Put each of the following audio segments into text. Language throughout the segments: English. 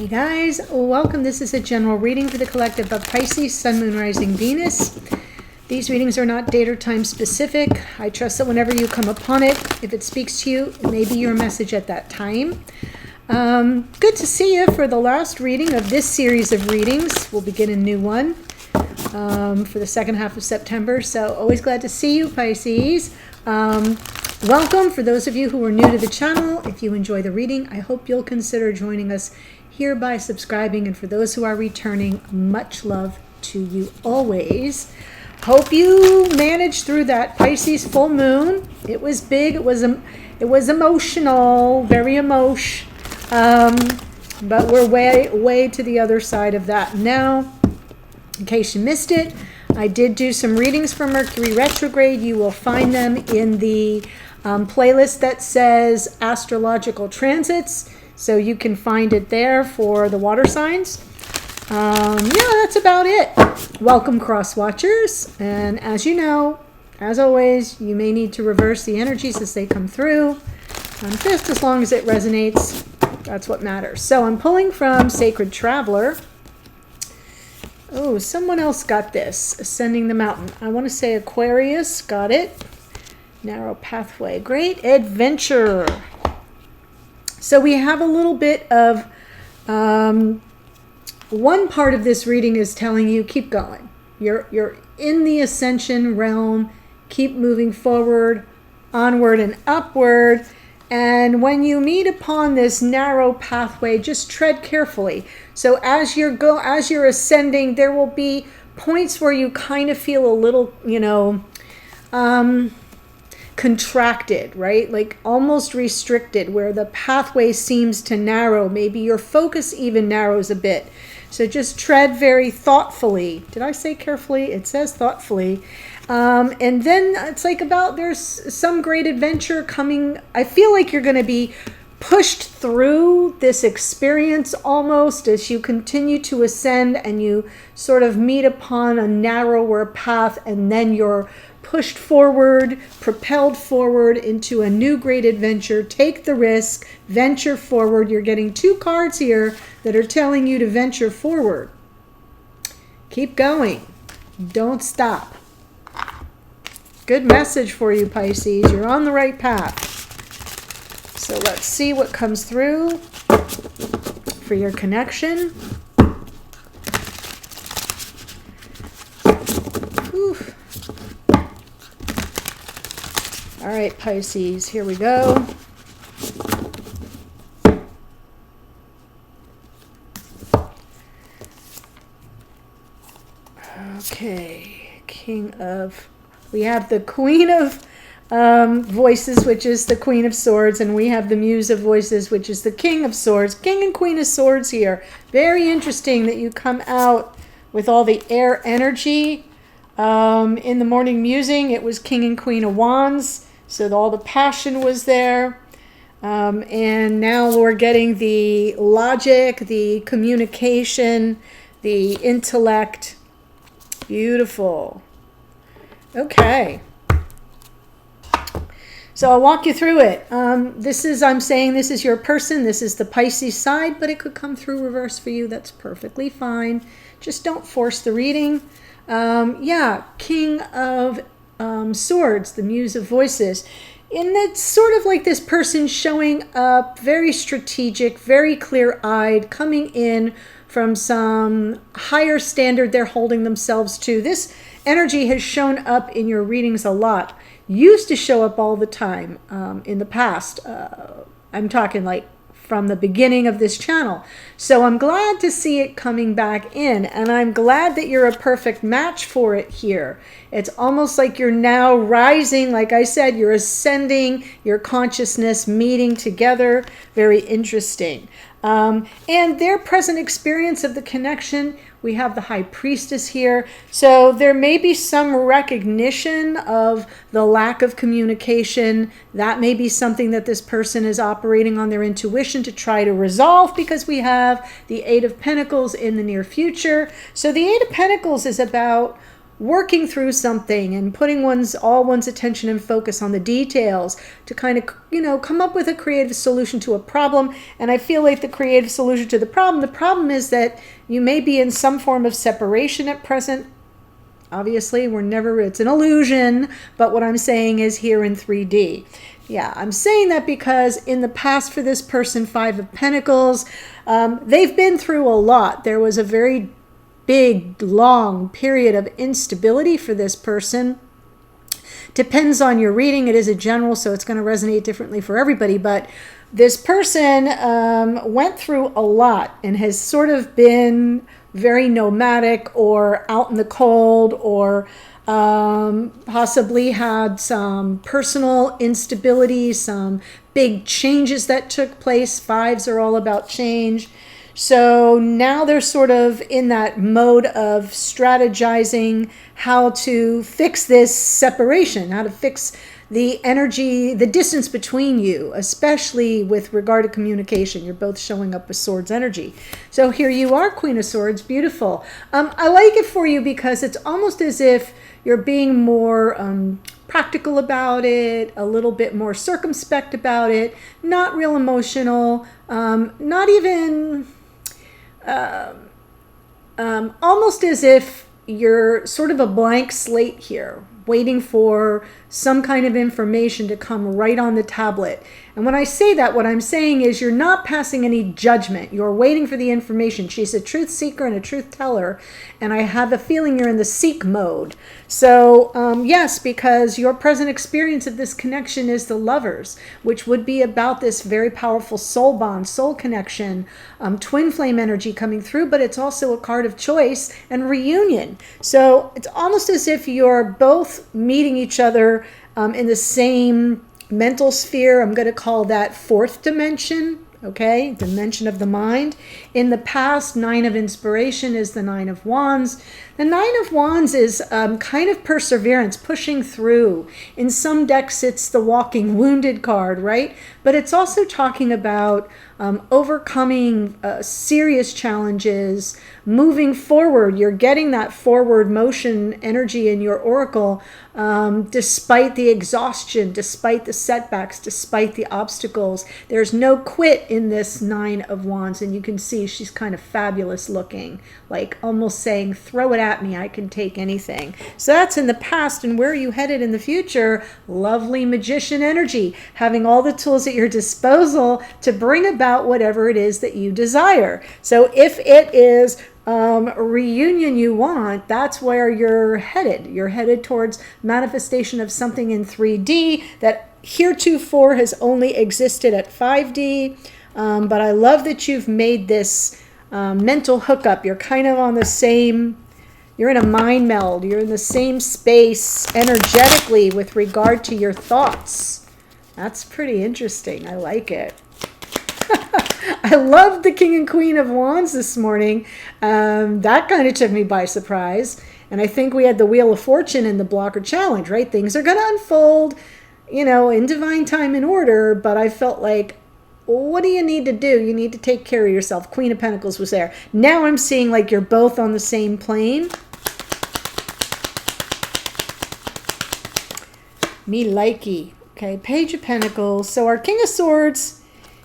Hey guys, welcome. This is a general reading for the collective of Pisces, Sun, Moon, Rising, Venus. These readings are not date or time specific. I trust that whenever you come upon it, if it speaks to you, it may be your message at that time. Good to see you for the last reading of this series of readings. We'll begin a new one for the second half of September. So always glad to see you, Pisces. Welcome for those of you who are new to the channel. If you enjoy the reading, I hope you'll consider joining us here by subscribing. And for those who are returning, much love to you always. Hope you managed through that Pisces full moon. It was big. It was emotional, very emotional. But we're way to the other side of that now. In case you missed it, I did do some readings for Mercury retrograde. You will find them in the playlist that says astrological transits, so you can find it there for the water signs. Yeah, that's about it. Welcome, cross watchers, and as you know, as always, you may need to reverse the energies as they come through, just as long as it resonates. That's what matters. So I'm pulling from Sacred Traveler. Oh, someone else got this. Ascending the Mountain. I want to say Aquarius. Got it. Narrow Pathway. Great Adventure. So we have a little bit of... one part of this reading is telling you, keep going. You're in the ascension realm. Keep moving forward, onward and upward. And when you meet upon this narrow pathway, just tread carefully. So as you're ascending, there will be points where you kind of feel a little, contracted, right? Like almost restricted, where the pathway seems to narrow. Maybe your focus even narrows a bit. So just tread very thoughtfully. Did I say carefully? It says thoughtfully. And then it's like there's some great adventure coming. I feel like you're going to be pushed through this experience almost as you continue to ascend and you sort of meet upon a narrower path, and then you're pushed forward, propelled forward into a new great adventure. Take the risk, venture forward. You're getting two cards here that are telling you to venture forward. Keep going. Don't stop. Good message for you, Pisces. You're on the right path. So let's see what comes through for your connection. Whew. All right, Pisces, here we go. Okay, we have the Queen of Voices, which is the Queen of Swords, and we have the Muse of Voices, which is the King of Swords. King and Queen of Swords here. Very interesting that you come out with all the air energy. In the morning musing, it was King and Queen of Wands, so all the passion was there. And now we're getting the logic, the communication, the intellect. Beautiful. Okay. So I'll walk you through it. I'm saying this is your person. This is the Pisces side, but it could come through reverse for you. That's perfectly fine. Just don't force the reading. King of Swords, the Muse of Voices. And it's sort of like this person showing up, very strategic, very clear-eyed, coming in from some higher standard they're holding themselves to. This energy has shown up in your readings a lot. Used to show up all the time in the past. I'm talking like from the beginning of this channel. So I'm glad to see it coming back in, and I'm glad that you're a perfect match for it here. It's almost like you're now rising. Like I said, you're ascending, your consciousness meeting together. Very interesting. And their present experience of the connection, we have the High Priestess here. So there may be some recognition of the lack of communication. That may be something that this person is operating on their intuition to try to resolve, because we have the Eight of Pentacles in the near future. So the Eight of Pentacles is about working through something and putting all one's attention and focus on the details to kind of, come up with a creative solution to a problem. And I feel like the creative solution to the problem is that you may be in some form of separation at present. Obviously, it's an illusion, but what I'm saying is here in 3D. Yeah, I'm saying that because in the past for this person, 5 of Pentacles, they've been through a lot. There was a very big, long period of instability for this person. Depends on your reading. It is a general, so it's going to resonate differently for everybody. But this person went through a lot and has sort of been very nomadic or out in the cold, or possibly had some personal instability, some big changes that took place. 5s are all about change. So now they're sort of in that mode of strategizing how to fix this separation, how to fix the energy, the distance between you, especially with regard to communication. You're both showing up with Swords energy. So here you are, Queen of Swords, beautiful. I like it for you because it's almost as if you're being more practical about it, a little bit more circumspect about it, not real emotional, not even, almost as if you're sort of a blank slate here, waiting for some kind of information to come right on the tablet. And when I say that, what I'm saying is you're not passing any judgment. You're waiting for the information. She's a truth seeker and a truth teller, and I have a feeling you're in the seek mode. So yes, because your present experience of this connection is the Lovers, which would be about this very powerful soul bond, soul connection, twin flame energy coming through, but it's also a card of choice and reunion. So it's almost as if you're both meeting each other in the same mental sphere. I'm going to call that 4th dimension, okay? Dimension of the mind. In the past, 9 of inspiration is the 9 of wands. The 9 of wands is kind of perseverance, pushing through. In some decks, it's the walking wounded card, right? But it's also talking about overcoming serious challenges, moving forward. You're getting that forward motion energy in your oracle, despite the exhaustion, despite the setbacks, despite the obstacles. There's no quit in this 9 of wands, and you can see she's kind of fabulous looking, like almost saying, throw it at me, I can take anything. So that's in the past. And where are you headed in the future? Lovely magician energy, having all the tools at your disposal to bring about whatever it is that you desire. So if it is reunion you want, that's where you're headed. You're headed towards manifestation of something in 3D that heretofore has only existed at 5D. But I love that you've made this mental hookup. You're kind of on the same, you're in a mind meld. You're in the same space energetically with regard to your thoughts. That's pretty interesting. I like it. I love the King and Queen of Wands this morning. That kind of took me by surprise. And I think we had the Wheel of Fortune in the blocker challenge, right? Things are going to unfold, in divine time and order. But I felt like, what do you need to do? You need to take care of yourself. Queen of Pentacles was there. Now I'm seeing like you're both on the same plane. Me likey. Okay, Page of Pentacles. So our King of Swords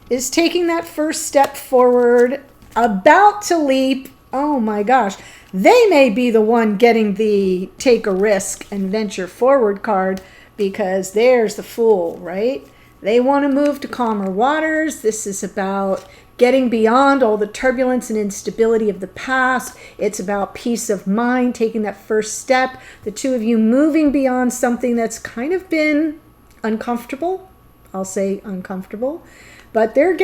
is taking that first step forward, about to leap. Oh my gosh. They may be the one getting the take a risk and venture forward card, because there's the Fool, right? They want to move to calmer waters. This is about getting beyond all the turbulence and instability of the past. It's about peace of mind, taking that first step. The two of you moving beyond something that's kind of been uncomfortable. I'll say uncomfortable. But they're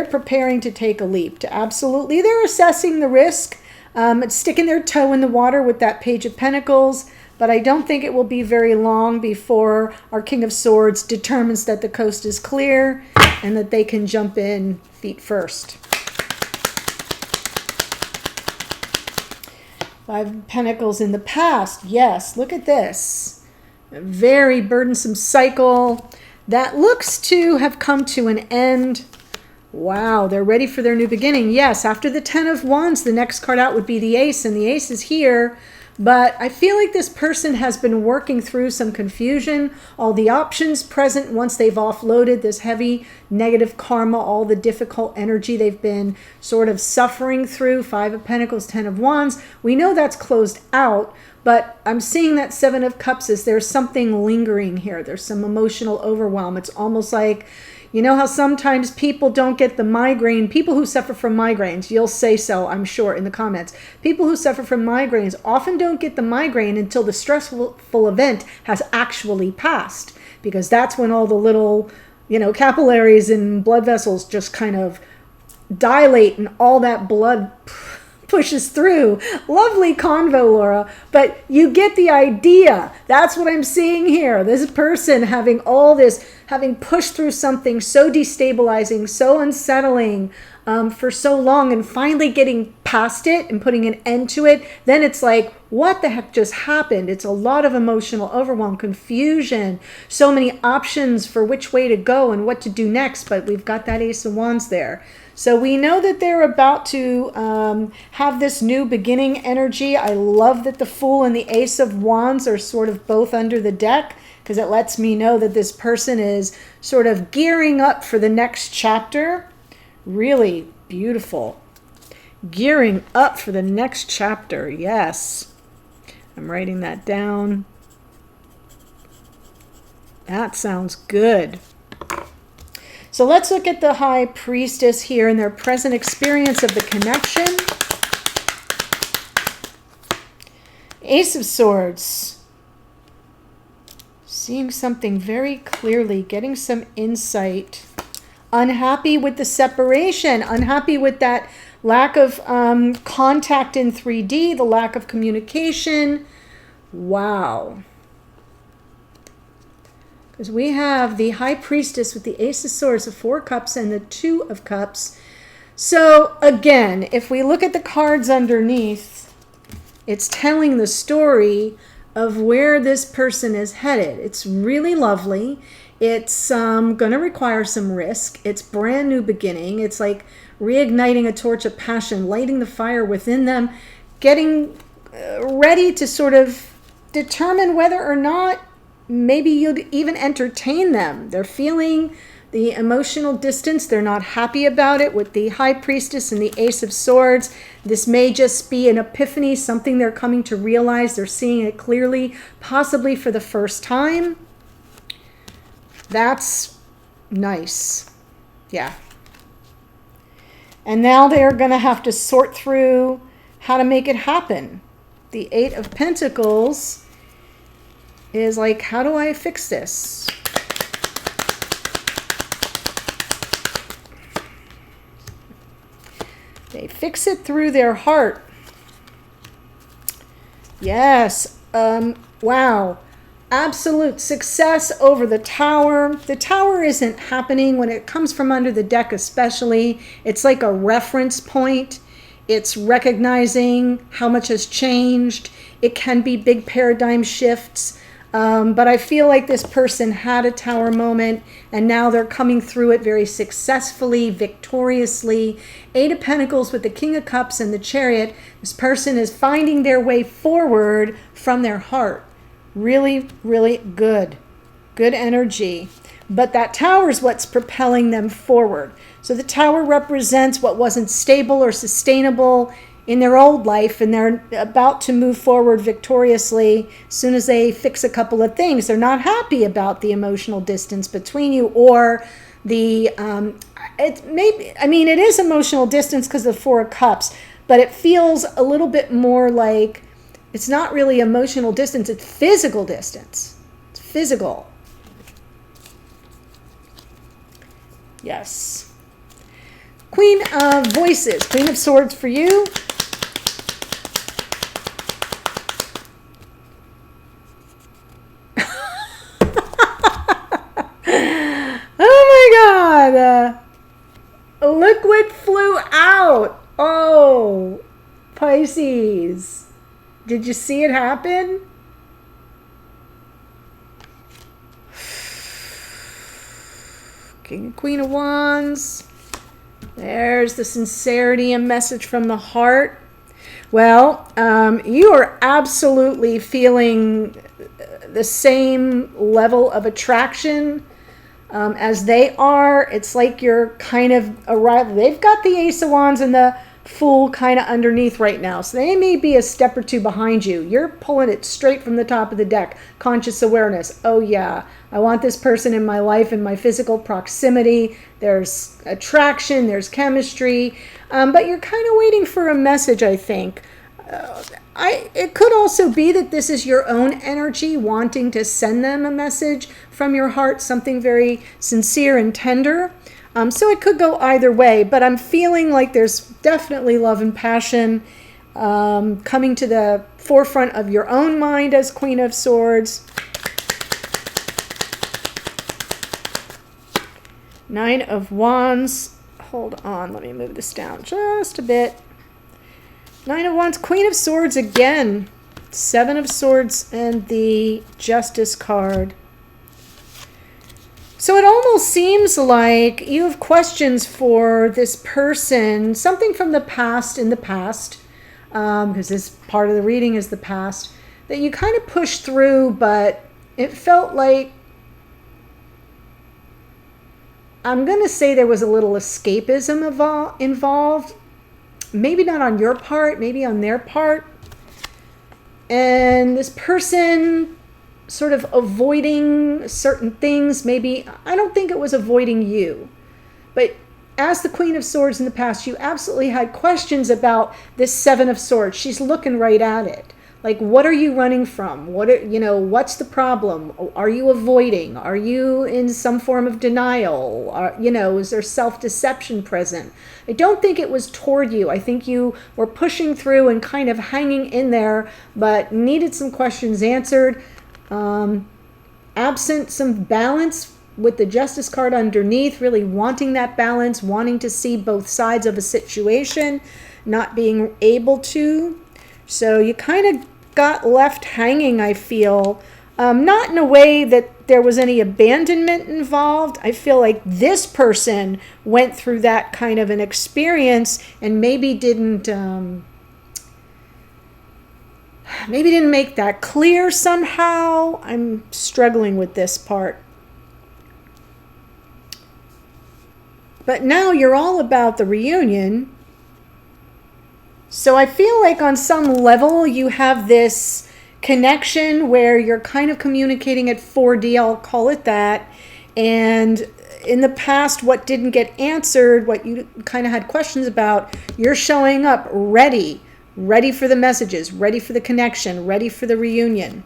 preparing to take a leap. They're assessing the risk, sticking their toe in the water with that Page of Pentacles. But I don't think it will be very long before our King of Swords determines that the coast is clear and that they can jump in feet first. 5 of Pentacles in the past. Yes, look at this. A very burdensome cycle that looks to have come to an end. Wow, they're ready for their new beginning. Yes, after the 10 of Wands, the next card out would be the Ace, and the Ace is here. But I feel like this person has been working through some confusion, all the options present once they've offloaded this heavy negative karma, all the difficult energy they've been sort of suffering through. 5 of Pentacles, 10 of Wands. We know that's closed out, but I'm seeing that 7 of Cups is there's something lingering here. There's some emotional overwhelm. It's almost like, you know how sometimes people don't get the migraine? People who suffer from migraines, you'll say so, I'm sure, in the comments. People who suffer from migraines often don't get the migraine until the stressful event has actually passed, because that's when all the little, you know, capillaries and blood vessels just kind of dilate and all that blood pushes through. Lovely convo, Laura, but you get the idea. That's what I'm seeing here. This person having all this, having pushed through something so destabilizing, so unsettling for so long, and finally getting past it and putting an end to it. Then it's like, what the heck just happened? It's a lot of emotional overwhelm, confusion, so many options for which way to go and what to do next. But we've got that Ace of Wands there. So we know that they're about to have this new beginning energy. I love that the Fool and the Ace of Wands are sort of both under the deck, because it lets me know that this person is sort of gearing up for the next chapter. Really beautiful. Gearing up for the next chapter. Yes. I'm writing that down. That sounds good. So let's look at the High Priestess here and their present experience of the connection. Ace of Swords. Seeing something very clearly, getting some insight. Unhappy with the separation, unhappy with that lack of contact in 3D, the lack of communication. Wow. Because we have the High Priestess with the Ace of Swords, the 4 Cups, and the 2 of Cups. So again, if we look at the cards underneath, it's telling the story of where this person is headed. It's really lovely. It's going to require some risk. It's brand new beginning. It's like reigniting a torch of passion, lighting the fire within them, getting ready to sort of determine whether or not maybe you'd even entertain them. They're feeling the emotional distance. They're not happy about it with the High Priestess and the Ace of Swords. This may just be an epiphany, something they're coming to realize. They're seeing it clearly, possibly for the first time. That's nice. Yeah. And now they're going to have to sort through how to make it happen. The 8 of Pentacles is like, how do I fix this? They fix it through their heart. Yes. Wow. Absolute success over the Tower. The Tower isn't happening when it comes from under the deck especially. It's like a reference point. It's recognizing how much has changed. It can be big paradigm shifts. But I feel like this person had a Tower moment, and now they're coming through it very successfully, victoriously. 8 of Pentacles with the King of Cups and the Chariot. This person is finding their way forward from their heart. Really, really good. Good energy. But that Tower is what's propelling them forward. So the Tower represents what wasn't stable or sustainable in their old life, and they're about to move forward victoriously as soon as they fix a couple of things. They're not happy about the emotional distance between you, or the it is emotional distance because of the 4 of Cups, but it feels a little bit more like it's not really emotional distance, it's physical distance. It's physical. Yes. Queen of Voices, Queen of Swords for you. Oh my God. Liquid flew out. Oh, Pisces. Did you see it happen? King and Queen of Wands. There's the sincerity and message from the heart. Well, you are absolutely feeling the same level of attraction as they are. It's like you're kind of arrived. They've got the Ace of Wands and the Fool kind of underneath right now. So they may be a step or two behind you. You're pulling it straight from the top of the deck. Conscious awareness. Oh yeah, I want this person in my life, in my physical proximity. There's attraction, there's chemistry. But you're kind of waiting for a message, I think. It could also be that this is your own energy wanting to send them a message from your heart, something very sincere and tender. So it could go either way, but I'm feeling like there's definitely love and passion coming to the forefront of your own mind as Queen of Swords. Nine of Wands. Hold on, let me move this down just a bit. Nine of Wands, Queen of Swords again. Seven of Swords and the Justice card. So it almost seems like you have questions for this person, something from the past, in the past, because this part of the reading is the past, that you kind of pushed through, but it felt like, I'm going to say there was a little escapism involved. Maybe not on your part, maybe on their part. And this person sort of avoiding certain things, maybe, I don't think it was avoiding you. But as the Queen of Swords in the past, you absolutely had questions about this Seven of Swords. She's looking right at it. Like, what are you running from? What's the problem? Are you avoiding? Are you in some form of denial? Is there self-deception present? I don't think it was toward you. I think you were pushing through and kind of hanging in there, but needed some questions answered. Absent some balance with the Justice card underneath, really wanting that balance, wanting to see both sides of a situation, not being able to. So you kind of got left hanging, I feel. Not in a way that there was any abandonment involved. I feel like this person went through that kind of an experience and maybe didn't make that clear somehow. I'm struggling with this part. But now you're all about the reunion. So I feel like on some level you have this connection where you're kind of communicating at 4D, I'll call it that. And in the past, what didn't get answered, what you kind of had questions about, you're showing up ready for the messages, ready for the connection, ready for the reunion,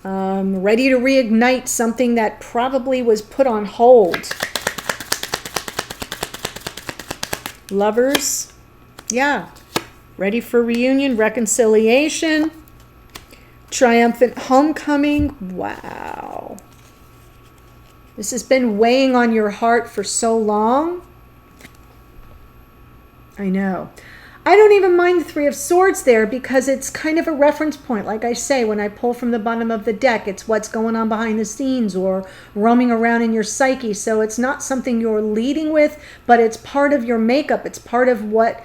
ready to reignite something that probably was put on hold. Lovers, yeah. Ready for reunion, reconciliation, triumphant homecoming. Wow. This has been weighing on your heart for so long. I know. I don't even mind the Three of Swords there because it's kind of a reference point. Like I say, when I pull from the bottom of the deck, it's what's going on behind the scenes or roaming around in your psyche. So it's not something you're leading with, but it's part of your makeup. It's part of what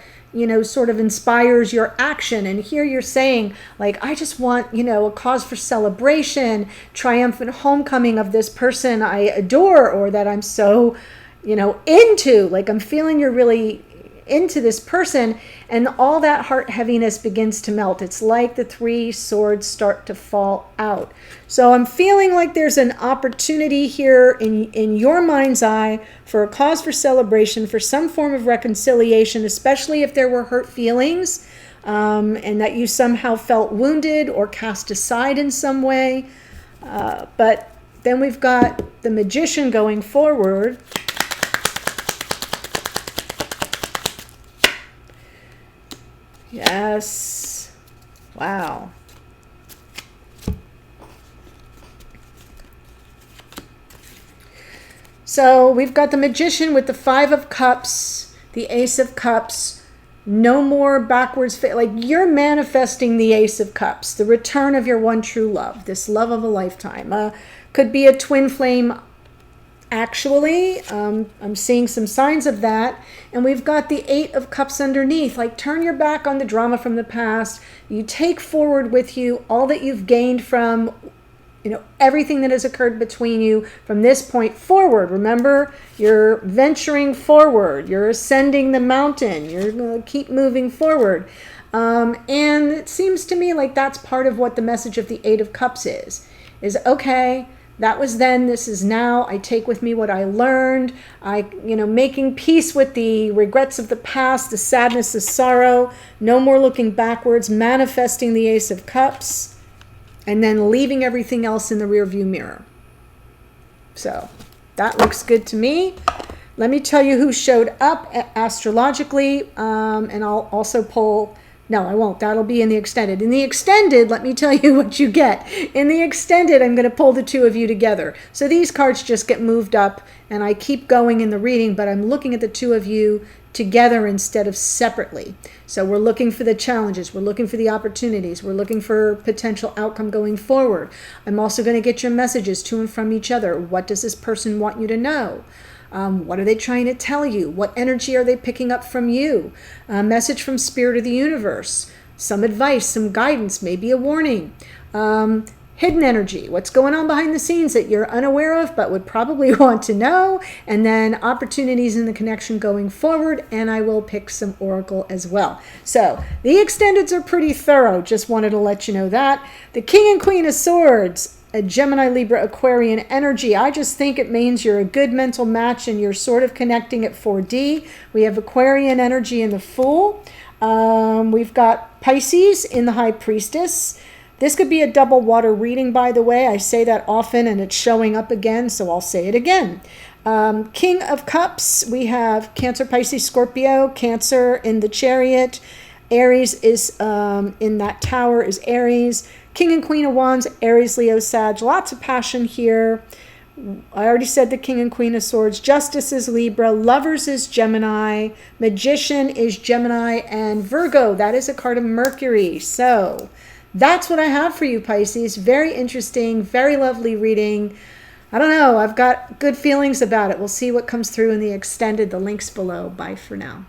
sort of inspires your action. And here you're saying, like, I just want, a cause for celebration, triumphant homecoming of this person I adore or that I'm so, into. Like, I'm feeling you're really into this person, and all that heart heaviness begins to melt. It's like the Three Swords start to fall out. So I'm feeling like there's an opportunity here in your mind's eye for a cause for celebration, for some form of reconciliation, especially if there were hurt feelings, and that you somehow felt wounded or cast aside in some way. But then we've got the Magician going forward. Yes. Wow. So we've got the Magician with the Five of Cups, the Ace of Cups, no more backwards. Like, you're manifesting the Ace of Cups, the return of your one true love, this love of a lifetime. Could be a twin flame actually. I'm seeing some signs of that. And we've got the 8 of Cups underneath. Like, turn your back on the drama from the past. You take forward with you all that you've gained from, everything that has occurred between you from this point forward. Remember, you're venturing forward. You're ascending the mountain. You're going to keep moving forward. And it seems to me like that's part of what the message of the 8 of Cups is okay, that was then, this is now. I take with me what I learned. Making peace with the regrets of the past, the sadness, the sorrow. No more looking backwards, manifesting the Ace of Cups, and then leaving everything else in the rearview mirror. So that looks good to me. Let me tell you who showed up astrologically, and I'll also pull. No, I won't. That'll be in the extended. In the extended, let me tell you what you get. In the extended, I'm going to pull the two of you together. So these cards just get moved up, and I keep going in the reading, but I'm looking at the two of you together instead of separately. So we're looking for the challenges. We're looking for the opportunities. We're looking for potential outcome going forward. I'm also going to get your messages to and from each other. What does this person want you to know? What are they trying to tell you? What energy are they picking up from you? A message from Spirit of the Universe. Some advice, some guidance, maybe a warning. Hidden energy. What's going on behind the scenes that you're unaware of but would probably want to know. And then opportunities in the connection going forward. And I will pick some oracle as well. So the extendeds are pretty thorough. Just wanted to let you know that. The King and Queen of Swords. A Gemini, Libra, Aquarian energy. I just think it means you're a good mental match and you're sort of connecting at 4D. We have Aquarian energy in the Fool. We've got Pisces in the High Priestess. This could be a double water reading, by the way. I say that often and it's showing up again, so I'll say it again. King of Cups, we have Cancer, Pisces, Scorpio. Cancer in the Chariot. Aries is in that tower is Aries. King and Queen of Wands, Aries, Leo, Sag. Lots of passion here. I already said the King and Queen of Swords. Justice is Libra. Lovers is Gemini. Magician is Gemini. And Virgo, that is a card of Mercury. So that's what I have for you, Pisces. Very interesting, very lovely reading. I don't know. I've got good feelings about it. We'll see what comes through in the extended. The link's below. Bye for now.